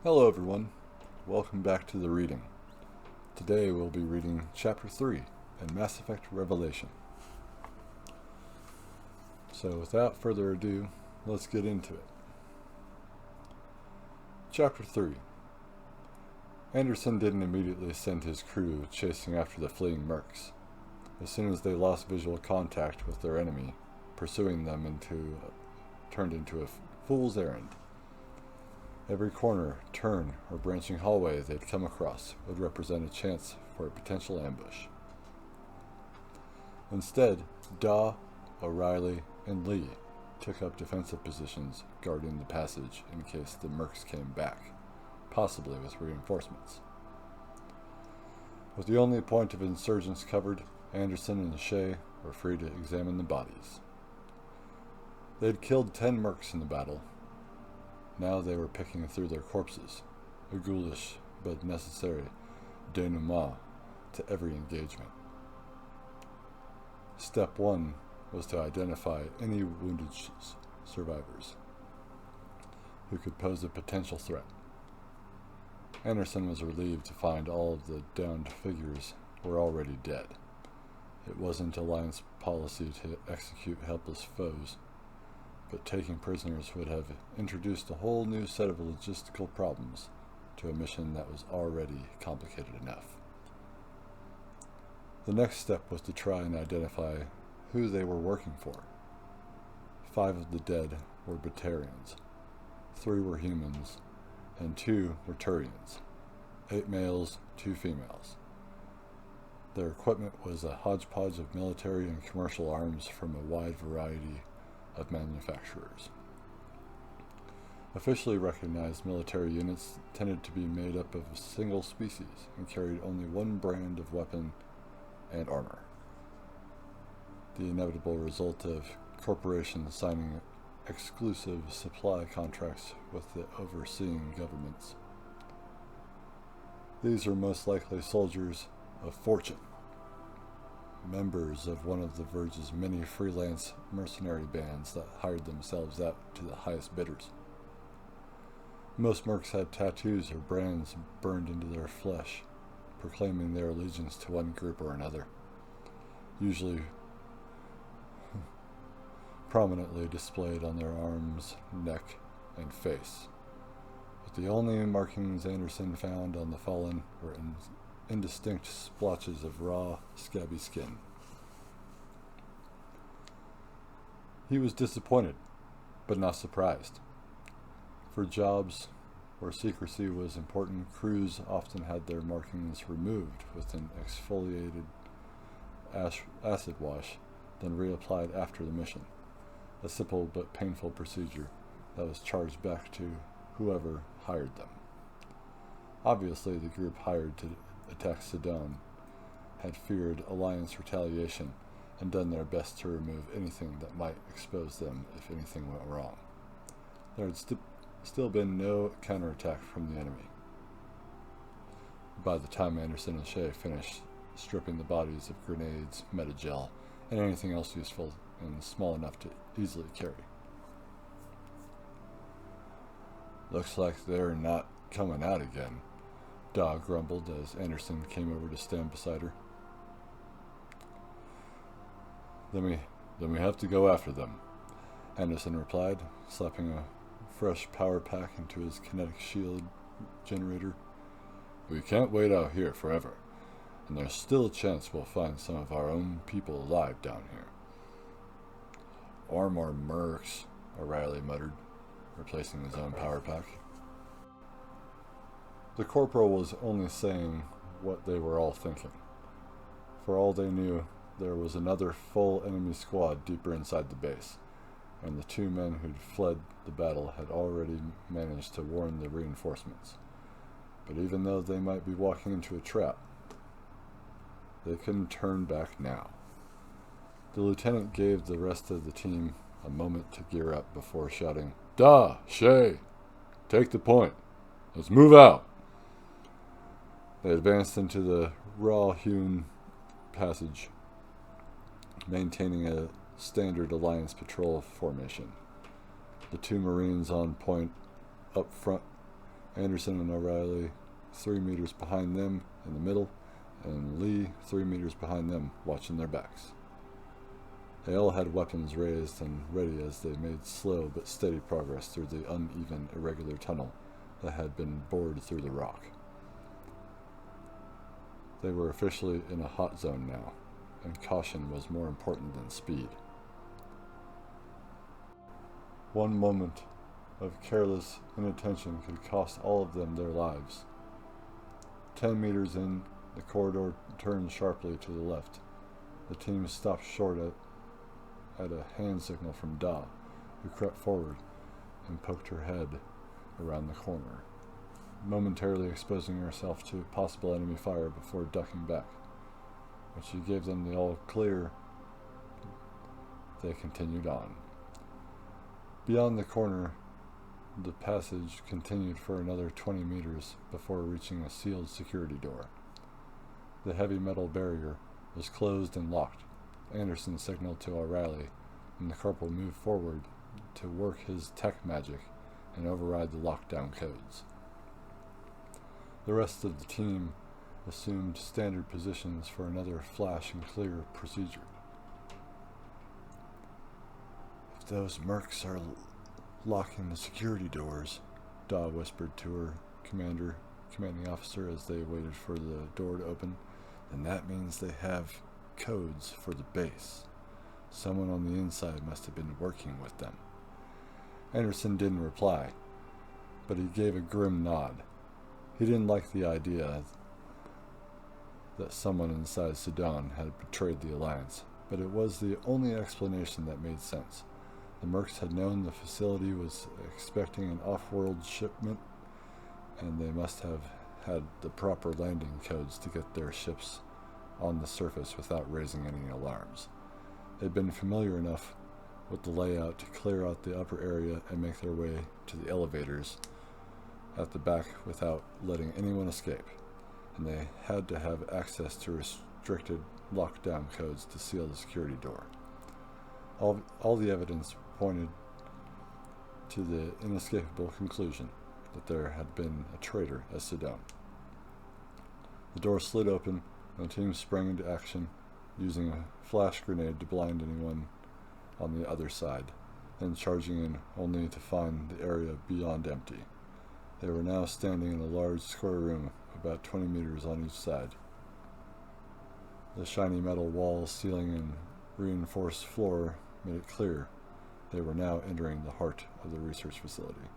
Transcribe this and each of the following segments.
Hello everyone, welcome back to the reading. Today we'll be reading Chapter 3 in Mass Effect Revelation. So without further ado, let's get into it. Chapter 3. Anderson didn't immediately send his crew chasing after the fleeing mercs. As soon as they lost visual contact with their enemy, pursuing them turned into a fool's errand. Every corner, turn, or branching hallway they'd come across would represent a chance for a potential ambush. Instead, Daw, O'Reilly, and Lee took up defensive positions guarding the passage in case the mercs came back, possibly with reinforcements. With the only point of insurgents covered, Anderson and Shea were free to examine the bodies. They'd killed 10 mercs in the battle. Now they were picking through their corpses, a ghoulish but necessary denouement to every engagement. Step 1 was to identify any wounded survivors who could pose a potential threat. Anderson was relieved to find all of the downed figures were already dead. It wasn't Alliance policy to execute helpless foes, but taking prisoners would have introduced a whole new set of logistical problems to a mission that was already complicated enough. The next step was to try and identify who they were working for. 5 of the dead were Batarians, 3 were humans, and 2 were Turians, 8 males, 2 females. Their equipment was a hodgepodge of military and commercial arms from a wide variety of manufacturers. Officially recognized military units tended to be made up of a single species and carried only one brand of weapon and armor, the inevitable result of corporations signing exclusive supply contracts with the overseeing governments. These were most likely soldiers of fortune, members of one of the Verge's many freelance mercenary bands that hired themselves out to the highest bidders. Most mercs had tattoos or brands burned into their flesh, proclaiming their allegiance to one group or another, usually prominently displayed on their arms, neck, and face. But the only markings Anderson found on the fallen were indistinct splotches of raw, scabby skin. He was disappointed, but not surprised. For jobs where secrecy was important, crews often had their markings removed with an exfoliated acid wash, then reapplied after the mission, a simple but painful procedure that was charged back to whoever hired them. Obviously, the group hired to attack Sedan had feared Alliance retaliation and done their best to remove anything that might expose them if anything went wrong. There had still been no counterattack from the enemy. By the time Anderson and Shea finished stripping the bodies of grenades, metagel, and anything else useful and small enough to easily carry. "Looks like they're not coming out again," Daw grumbled as Anderson came over to stand beside her. Then we have to go after them," Anderson replied, slapping a fresh power pack into his kinetic shield generator. "We can't wait out here forever, and there's still a chance we'll find some of our own people alive down here." "Or more mercs," O'Reilly muttered, replacing his own power pack. The corporal was only saying what they were all thinking. For all they knew, there was another full enemy squad deeper inside the base, and the 2 men who'd fled the battle had already managed to warn the reinforcements. But even though they might be walking into a trap, they couldn't turn back now. The lieutenant gave the rest of the team a moment to gear up before shouting, "Daw, Shea, take the point. Let's move out." They advanced into the raw-hewn passage, maintaining a standard Alliance patrol formation. The 2 Marines on point up front Anderson and O'Reilly 3 meters behind them in the middle, and Lee 3 meters behind them, watching their backs. They all had weapons raised and ready as they made slow but steady progress through the uneven, irregular tunnel that had been bored through the rock. They were officially in a hot zone now, and caution was more important than speed. One moment of careless inattention could cost all of them their lives. 10 meters in, the corridor turned sharply to the left. The team stopped short at a hand signal from Da, who crept forward and poked her head around the corner, momentarily exposing herself to possible enemy fire before ducking back. When she gave them the all clear, they continued on. Beyond the corner, the passage continued for another 20 meters before reaching a sealed security door. The heavy metal barrier was closed and locked. Anderson signaled to O'Reilly, and the corporal moved forward to work his tech magic and override the lockdown codes. The rest of the team assumed standard positions for another flash and clear procedure. "If those mercs are locking the security doors," Da whispered to her commanding officer as they waited for the door to open, "then that means they have codes for the base. Someone on the inside must have been working with them." Anderson didn't reply, but he gave a grim nod. He didn't like the idea that someone inside Sudan had betrayed the Alliance, but it was the only explanation that made sense. The mercs had known the facility was expecting an off-world shipment, and they must have had the proper landing codes to get their ships on the surface without raising any alarms. They'd been familiar enough with the layout to clear out the upper area and make their way to the elevators at the back without letting anyone escape, and they had to have access to restricted lockdown codes to seal the security door. All the evidence pointed to the inescapable conclusion that there had been a traitor at Sudan. The door slid open, and the team sprang into action, using a flash grenade to blind anyone on the other side, then charging in only to find the area beyond empty. They were now standing in a large square room, about 20 meters on each side. The shiny metal walls, ceiling, and reinforced floor made it clear they were now entering the heart of the research facility.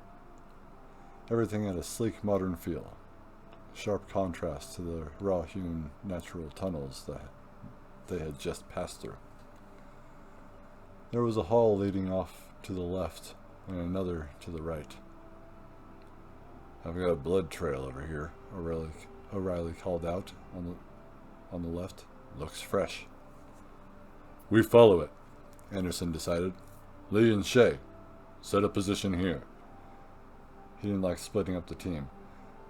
Everything had a sleek, modern feel, a sharp contrast to the raw-hewn natural tunnels that they had just passed through. There was a hall leading off to the left and another to the right. "I've got a blood trail over here," O'Reilly called out on the left. "Looks fresh." "We follow it," Anderson decided. "Lee and Shay, set a position here." He didn't like splitting up the team,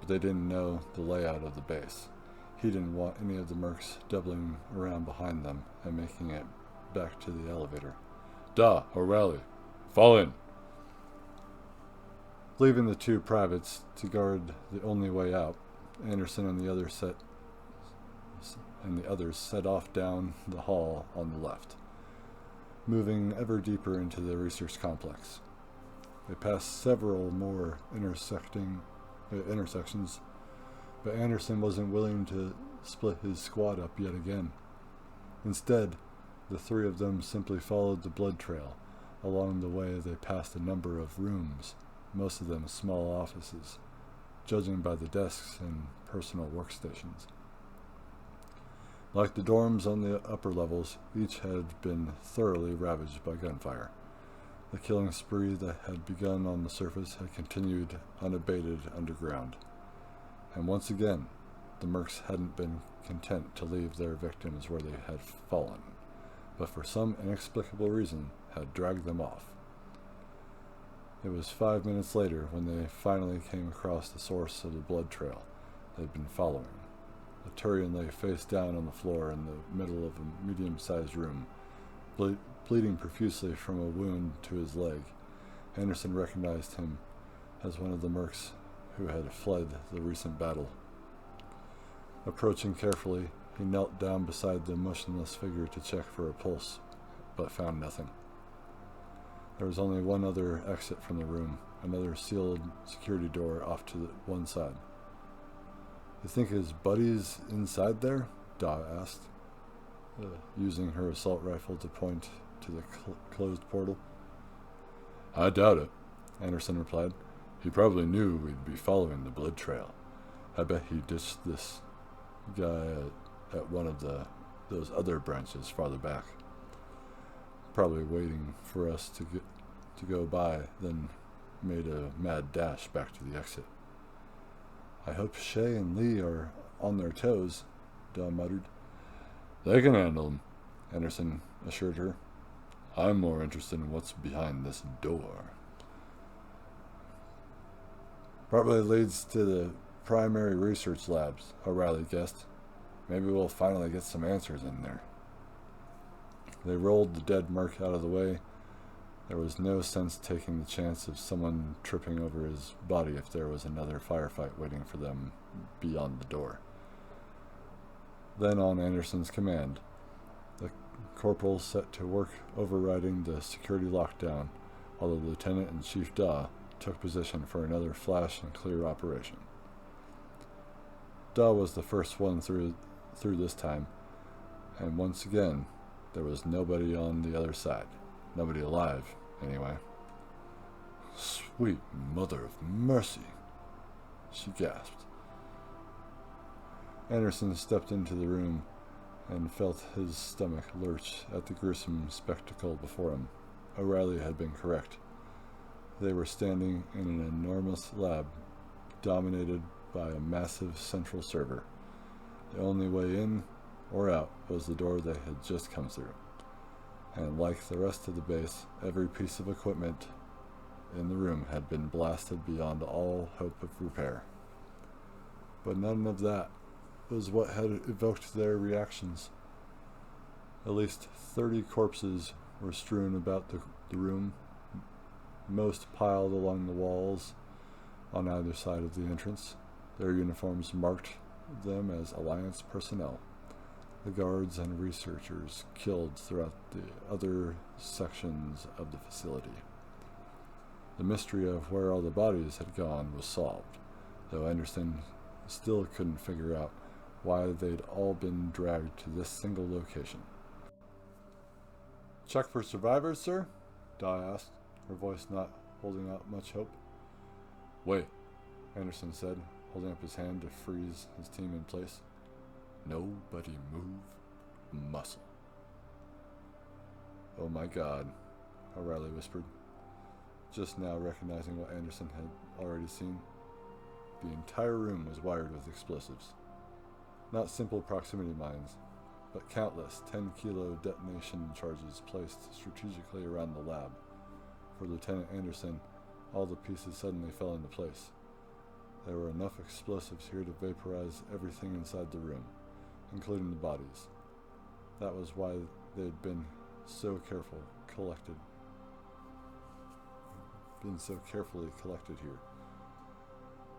but they didn't know the layout of the base. He didn't want any of the mercs doubling around behind them and making it back to the elevator. "Da, O'Reilly, fall in." Leaving the two privates to guard the only way out, Anderson and the others set off down the hall on the left, moving ever deeper into the research complex. They passed several more intersections, but Anderson wasn't willing to split his squad up yet again. Instead, the three of them simply followed the blood trail. Along the way, they passed a number of rooms, most of them small offices, judging by the desks and personal workstations. Like the dorms on the upper levels, each had been thoroughly ravaged by gunfire. The killing spree that had begun on the surface had continued unabated underground. And once again, the mercs hadn't been content to leave their victims where they had fallen, but for some inexplicable reason had dragged them off. It was 5 minutes later when they finally came across the source of the blood trail they'd been following. The Turian lay face down on the floor in the middle of a medium-sized room, bleeding profusely from a wound to his leg. Anderson recognized him as one of the mercs who had fled the recent battle. Approaching carefully, he knelt down beside the motionless figure to check for a pulse, but found nothing. There was only one other exit from the room, another sealed security door off to the one side. "You think his buddy's inside there?" Da asked, using her assault rifle to point to the closed portal. "I doubt it," Anderson replied. "He probably knew we'd be following the blood trail. I bet he ditched this guy at one of those other branches farther back. Probably waiting for us to go by, then made a mad dash back to the exit." "I hope Shay and Lee are on their toes," Dawn muttered. "They can handle him," Anderson assured her. "I'm more interested in what's behind this door." "Probably leads to the primary research labs," O'Reilly guessed. "Maybe we'll finally get some answers in there." They rolled the dead Merc out of the way. There was no sense taking the chance of someone tripping over his body if there was another firefight waiting for them beyond the door. Then, on Anderson's command, the corporal set to work overriding the security lockdown, while the lieutenant and Chief Da took position for another flash and clear operation. Da was the first one through this time, and once again, there was nobody on the other side. Nobody alive, anyway. "Sweet mother of mercy," she gasped. Anderson stepped into the room and felt his stomach lurch at the gruesome spectacle before him. O'Reilly had been correct. They were standing in an enormous lab dominated by a massive central server. The only way in or out was the door they had just come through. And like the rest of the base, every piece of equipment in the room had been blasted beyond all hope of repair. But none of that was what had evoked their reactions. At least 30 corpses were strewn about the room, most piled along the walls on either side of the entrance. Their uniforms marked them as Alliance personnel. The guards and researchers killed throughout the other sections of the facility. The mystery of where all the bodies had gone was solved, though Anderson still couldn't figure out why they'd all been dragged to this single location. "Check for survivors, sir?" Da asked, her voice not holding out much hope. "Wait," Anderson said, holding up his hand to freeze his team in place. "Nobody move a muscle." "Oh my God," O'Reilly whispered, just now recognizing what Anderson had already seen. The entire room was wired with explosives. Not simple proximity mines, but countless 10-kilo detonation charges placed strategically around the lab. For Lieutenant Anderson, all the pieces suddenly fell into place. There were enough explosives here to vaporize everything inside the room, including the bodies. That was why they'd been so carefully collected here.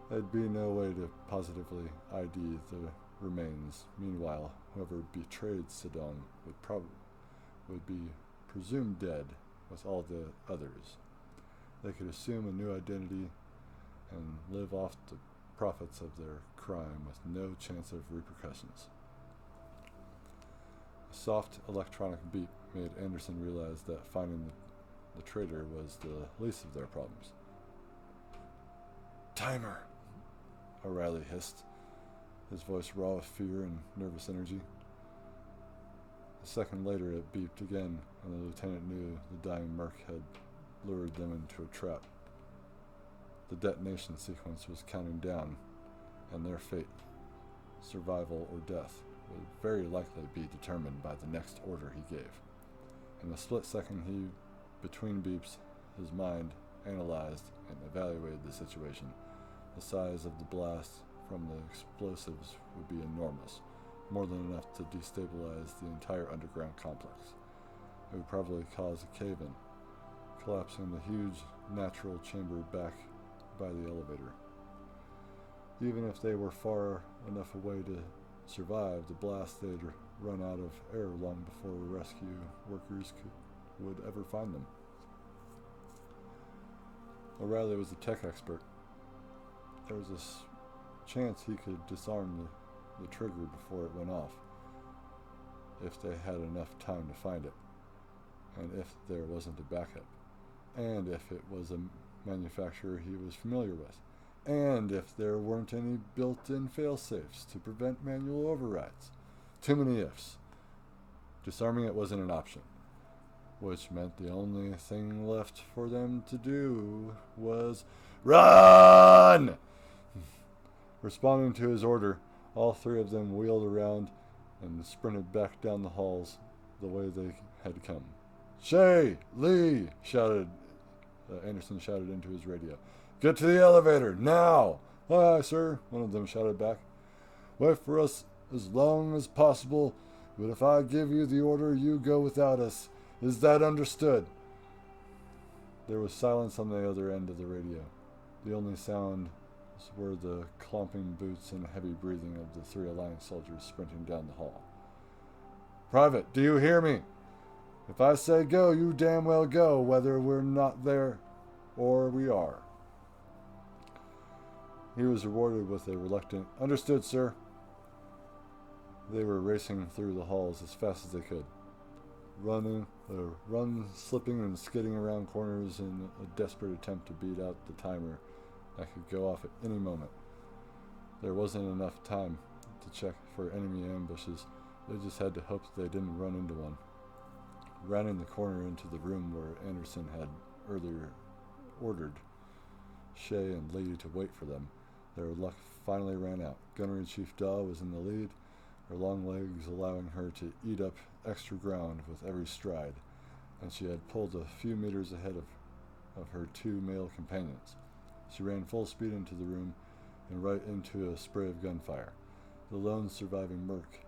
There'd be no way to positively ID the remains. Meanwhile, whoever betrayed Saddam would be presumed dead with all the others. They could assume a new identity and live off the profits of their crime with no chance of repercussions. A soft electronic beep made Anderson realize that finding the traitor was the least of their problems. "Timer!" O'Reilly hissed, his voice raw with fear and nervous energy. A second later it beeped again, and the lieutenant knew the dying Merc had lured them into a trap. The detonation sequence was counting down, and their fate, survival or death, would very likely be determined by the next order he gave. In the split second between beeps, his mind analyzed and evaluated the situation. The size of the blast from the explosives would be enormous, more than enough to destabilize the entire underground complex. It would probably cause a cave-in, collapsing the huge natural chamber back by the elevator. Even if they were far enough away to survive the blast, they'd run out of air long before rescue workers would ever find them. O'Reilly was a tech expert. There was a chance he could disarm the trigger before it went off, if they had enough time to find it, and if there wasn't a backup, and if it was a manufacturer he was familiar with, and if there weren't any built-in fail-safes to prevent manual overrides. Too many ifs. Disarming it wasn't an option, which meant the only thing left for them to do was run! Responding to his order, all three of them wheeled around and sprinted back down the halls the way they had come. "Shay! Lee!" Anderson shouted into his radio. "Get to the elevator, now!" "Aye, sir," one of them shouted back. "Wait for us as long as possible, but if I give you the order, you go without us. Is that understood?" There was silence on the other end of the radio. The only sounds were the clomping boots and heavy breathing of the three Alliance soldiers sprinting down the hall. "Private, do you hear me? If I say go, you damn well go, whether we're not there or we are." He was rewarded with a reluctant, "Understood, sir." They were racing through the halls as fast as they could, slipping and skidding around corners in a desperate attempt to beat out the timer that could go off at any moment. There wasn't enough time to check for enemy ambushes. They just had to hope they didn't run into one. Rounding the corner into the room where Anderson had earlier ordered Shay and Lee to wait for them, their luck finally ran out. Gunnery Chief Daw was in the lead, her long legs allowing her to eat up extra ground with every stride, and she had pulled a few meters ahead of her two male companions. She ran full speed into the room and right into a spray of gunfire. The lone surviving merc,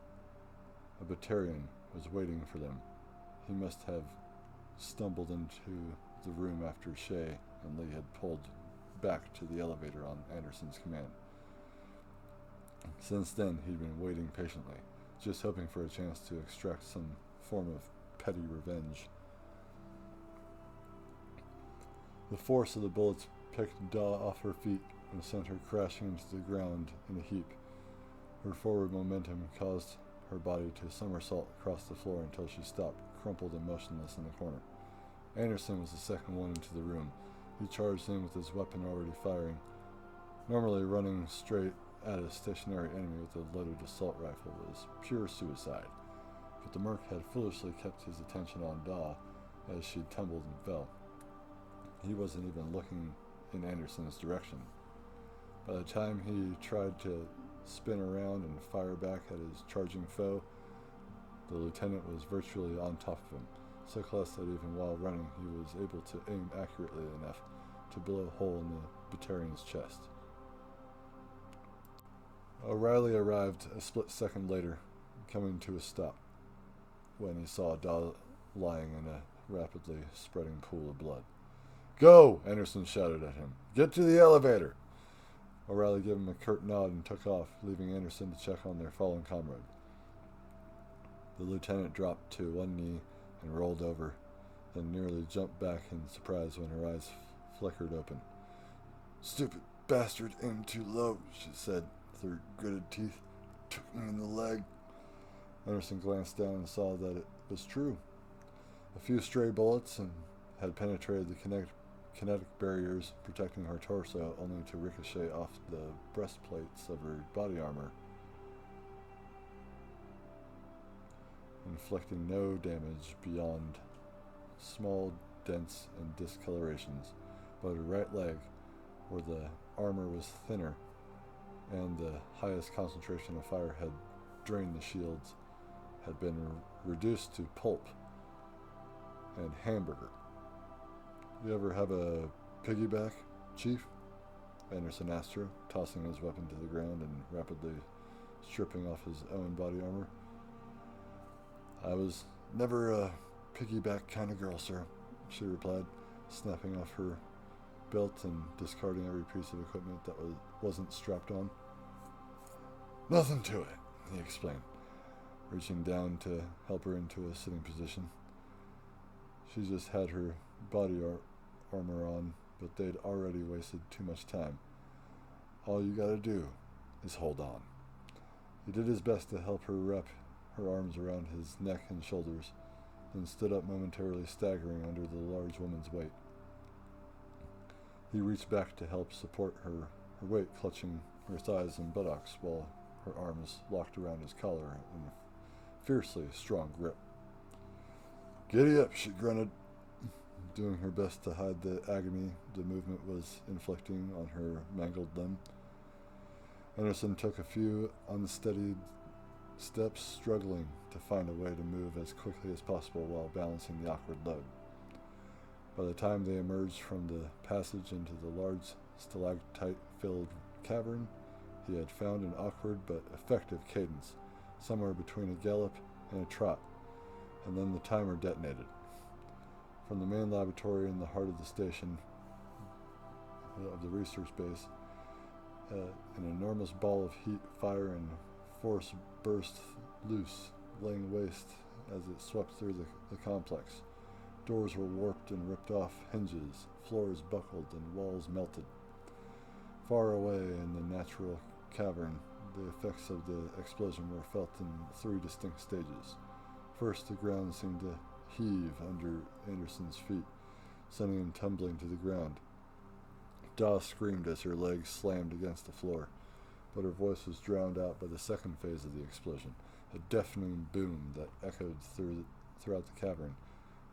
a Batarian, was waiting for them. He must have stumbled into the room after Shay and Lee had pulled back to the elevator on Anderson's command. Since then, he'd been waiting patiently, just hoping for a chance to extract some form of petty revenge. The force of the bullets picked Daw off her feet and sent her crashing into the ground in a heap. Her forward momentum caused her body to somersault across the floor until she stopped, crumpled and motionless in the corner. Anderson was the second one into the room. He charged in with his weapon already firing. Normally, running straight at a stationary enemy with a loaded assault rifle was pure suicide, but the merc had foolishly kept his attention on Daw as she tumbled and fell. He wasn't even looking in Anderson's direction. By the time he tried to spin around and fire back at his charging foe, the lieutenant was virtually on top of him, so close that even while running he was able to aim accurately enough to blow a hole in the Batarian's chest. O'Reilly arrived a split second later, coming to a stop, when he saw Daw lying in a rapidly spreading pool of blood. "Go!" Anderson shouted at him. "Get to the elevator!" O'Reilly gave him a curt nod and took off, leaving Anderson to check on their fallen comrade. The lieutenant dropped to one knee and rolled over, then nearly jumped back in surprise when her eyes flickered open. "Stupid bastard aimed too low," she said with her gritted teeth. "Took me in the leg." Anderson glanced down and saw that it was true. A few stray bullets had penetrated the kinetic barriers protecting her torso, only to ricochet off the breastplates of her body armor, inflicting no damage beyond small dents and discolorations. But her right leg, where the armor was thinner and the highest concentration of fire had drained the shields, had been reduced to pulp and hamburger. "You ever have a piggyback, Chief?" Anderson asked her, tossing his weapon to the ground and rapidly stripping off his own body armor. "I was never a piggyback kind of girl, sir," she replied, snapping off her belt and discarding every piece of equipment that wasn't strapped on. Nothing to it, he explained, reaching down to help her into a sitting position. She just had her body armor on, but they'd already wasted too much time. All you gotta do is hold on. He did his best to help her wrap her arms around his neck and shoulders, then stood up momentarily, staggering under the large woman's weight. He reached back to help support her weight clutching her thighs and buttocks while her arms locked around his collar in a fiercely strong grip. "Giddy up," she grunted, doing her best to hide the agony the movement was inflicting on her mangled limb. Anderson took a few unsteady steps, struggling to find a way to move as quickly as possible while balancing the awkward load. By the time they emerged from the passage into the large stalactite-filled cavern, he had found an awkward but effective cadence, somewhere between a gallop and a trot, and then the timer detonated. From the main laboratory in the heart of the station of the research base, an enormous ball of heat, fire, and force burst loose, laying waste as it swept through the complex. Doors were warped and ripped off hinges, floors buckled, and walls melted. Far away in the natural cavern, the effects of the explosion were felt in 3 distinct stages. First, the ground seemed to heave under Anderson's feet, sending him tumbling to the ground. Daw screamed as her legs slammed against the floor, but her voice was drowned out by the second phase of the explosion, a deafening boom that echoed throughout the cavern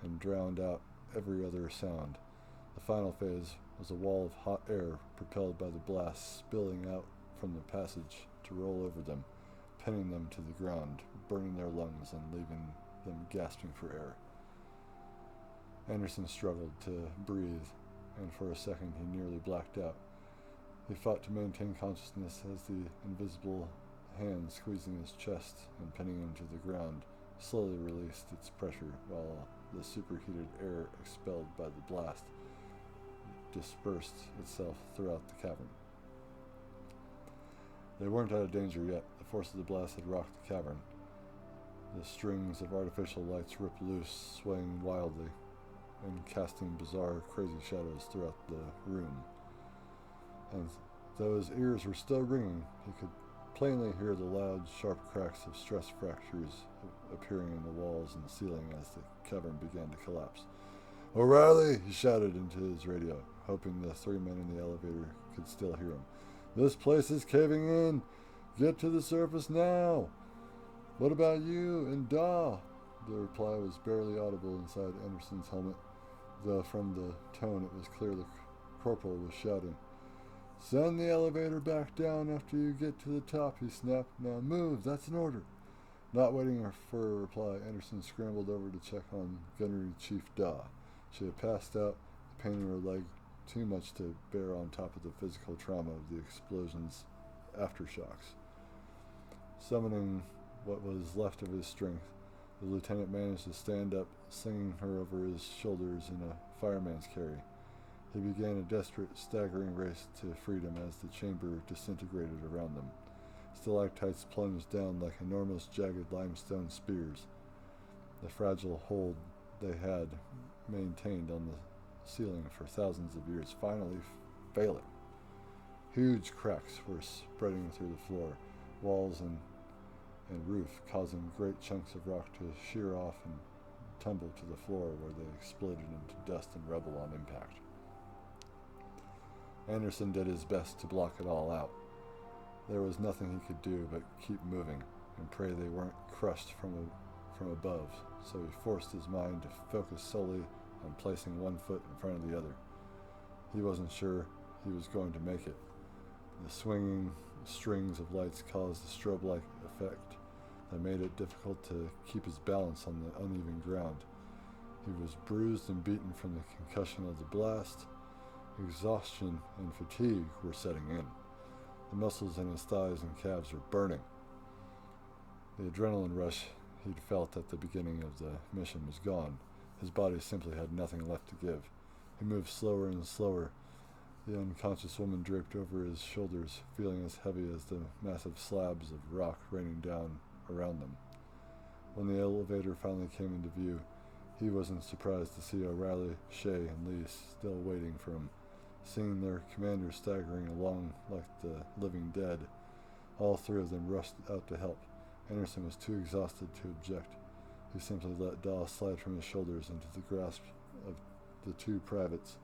and drowned out every other sound. The final phase was a wall of hot air propelled by the blast spilling out from the passage to roll over them, pinning them to the ground, burning their lungs and leaving them gasping for air. Anderson struggled to breathe, and for a second he nearly blacked out. He fought to maintain consciousness as the invisible hand squeezing his chest and pinning him to the ground slowly released its pressure while the superheated air expelled by the blast dispersed itself throughout the cavern. They weren't out of danger yet. The force of the blast had rocked the cavern. The strings of artificial lights ripped loose, swaying wildly and casting bizarre, crazy shadows throughout the room. And though his ears were still ringing, he could plainly hear the loud, sharp cracks of stress fractures appearing in the walls and ceiling as the cavern began to collapse. "O'Reilly!" he shouted into his radio, hoping the 3 men in the elevator could still hear him. "This place is caving in! Get to the surface now! What about you and Daw?" The reply was barely audible inside Anderson's helmet, though from the tone it was clear the corporal was shouting. "Send the elevator back down after you get to the top," he snapped. "Now move, that's an order." Not waiting for a reply, Anderson scrambled over to check on Gunnery Chief Daw. She had passed out, the pain in her leg too much to bear on top of the physical trauma of the explosion's aftershocks. Summoning what was left of his strength, the lieutenant managed to stand up, slinging her over his shoulders in a fireman's carry. He began a desperate, staggering race to freedom as the chamber disintegrated around them. Stalactites plunged down like enormous, jagged limestone spears. The fragile hold they had maintained on the ceiling for thousands of years finally failing. Huge cracks were spreading through the floor, walls, and roof, causing great chunks of rock to shear off and tumble to the floor, where they exploded into dust and rubble on impact. Anderson did his best to block it all out. There was nothing he could do but keep moving and pray they weren't crushed from above, so he forced his mind to focus solely on placing one foot in front of the other. He wasn't sure he was going to make it. The swinging strings of lights caused a strobe-like effect that made it difficult to keep his balance on the uneven ground. He was bruised and beaten from the concussion of the blast. Exhaustion and fatigue were setting in. The muscles in his thighs and calves were burning. The adrenaline rush he'd felt at the beginning of the mission was gone. His body simply had nothing left to give. He moved slower and slower, The unconscious woman draped over his shoulders, feeling as heavy as the massive slabs of rock raining down around them. When the elevator finally came into view, he wasn't surprised to see O'Reilly, Shay, and Lee still waiting for him. Seeing their commander staggering along like the living dead, all three of them rushed out to help. Anderson was too exhausted to object. He simply let Dawes slide from his shoulders into the grasp of the two privates,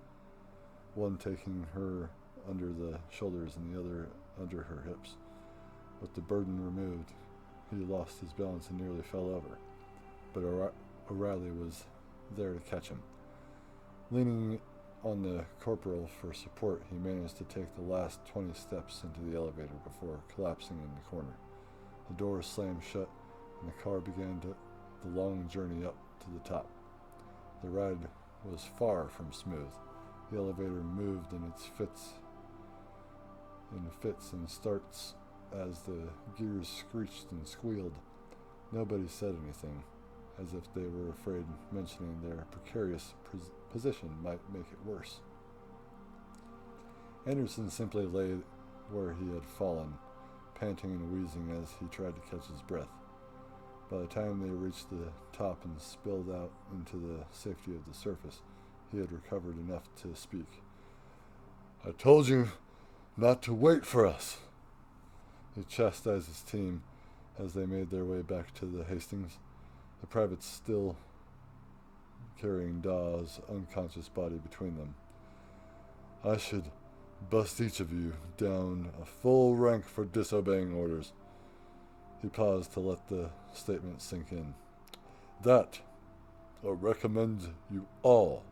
one taking her under the shoulders and the other under her hips. With the burden removed, he lost his balance and nearly fell over, but O'Reilly was there to catch him. Leaning on the corporal for support, he managed to take the last 20 steps into the elevator before collapsing in the corner. The doors slammed shut, and the car began the long journey up to the top. The ride was far from smooth. The elevator moved in fits and starts as the gears screeched and squealed. Nobody said anything, as if they were afraid mentioning their precarious position might make it worse. Anderson simply lay where he had fallen, panting and wheezing as he tried to catch his breath. By the time they reached the top and spilled out into the safety of the surface, he had recovered enough to speak. "I told you not to wait for us." He chastised his team as they made their way back to the Hastings, the privates still carrying Dawes' unconscious body between them. "I should bust each of you down a full rank for disobeying orders." He paused to let the statement sink in. "That, I recommend you all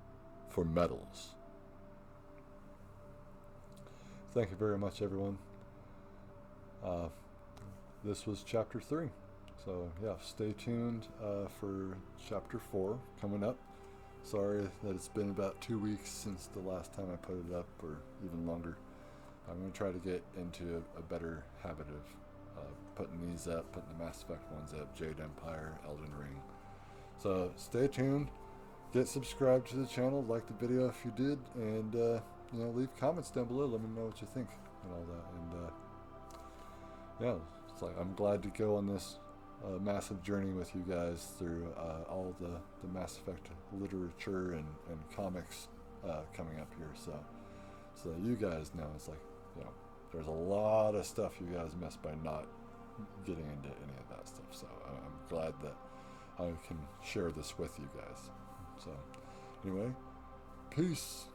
for medals." Thank you very much, everyone. This was Chapter 3. So, yeah, stay tuned for Chapter 4 coming up. Sorry that it's been about 2 weeks since the last time I put it up, or even longer. I'm going to try to get into a better habit of putting these up, putting the Mass Effect ones up, Jade Empire, Elden Ring. So stay tuned, get subscribed to the channel, like the video if you did, and leave comments down below. Let me know what you think and all that. And it's like I'm glad to go on this massive journey with you guys through all the Mass Effect literature and comics coming up here. So that you guys know, it's like, there's a lot of stuff you guys missed by not getting into any of that stuff. So I'm glad that I can share this with you guys. So anyway, peace.